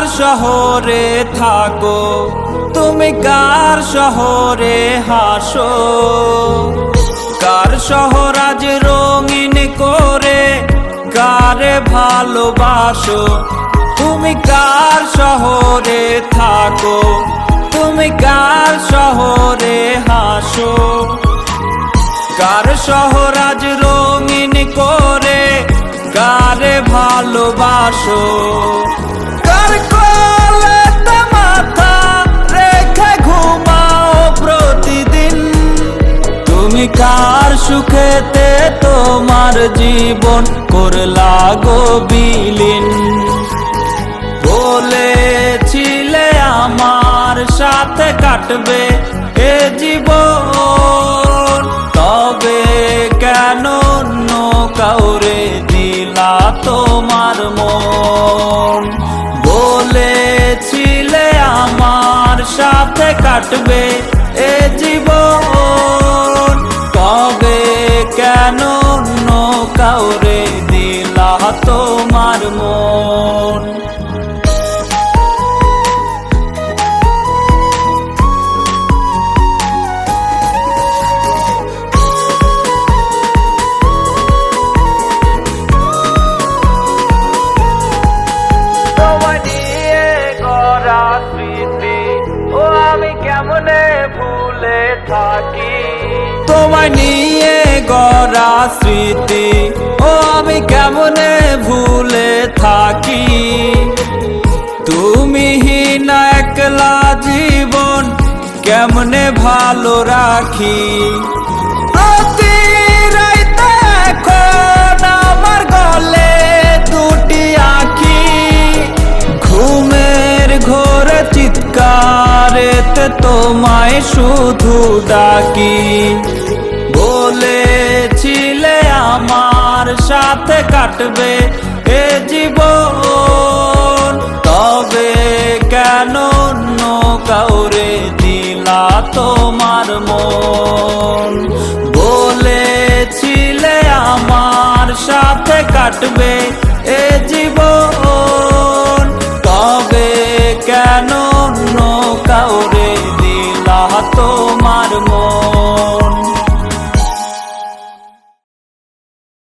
কার শহরে থাকো, তুমি কার শহরে হাসো, কার শহর আজ রঙিন করে কারে ভালোবাসো, তুমি কার শহরে থাকো, তুমি কার শহরে হাসো, কার শহর আজ রঙিন করে কারে ভালোবাসো, কার কোলেতে মাথা রেখে ঘুমাও প্রতিদিন, তুমি কার সুখেতে তোমার জীবন করলা গো বিলীন। বলেছিলে আমার সাথে কাটবে এ জীবন, তবে কেন অন্য কাউরে দিলা তোমার মন। বলেছিলে আমার সাথে কাটবে এ জীবন, তবে কেন অন্য কাউরে দিলা তোমার মন। তোমায় নিয়ে গড়া স্মৃতি ও আমি কেমনে ভুলে থাকি, তুমি হীনা একলা জীবন কেমনে ভালো রাখি। প্রতি রাইতে এখন আমার গলে দুটি আঁখি, ঘুমের ঘোরে চিৎকারেতে তোমায় শুধু ডাকি। বলেছিলে আমার সাথে কাটবে এ জীবন, তবে কেন অন্য কাউরে দিলা তোমার মন। বলেছিলে আমার সাথে কাটবে এ জীবন,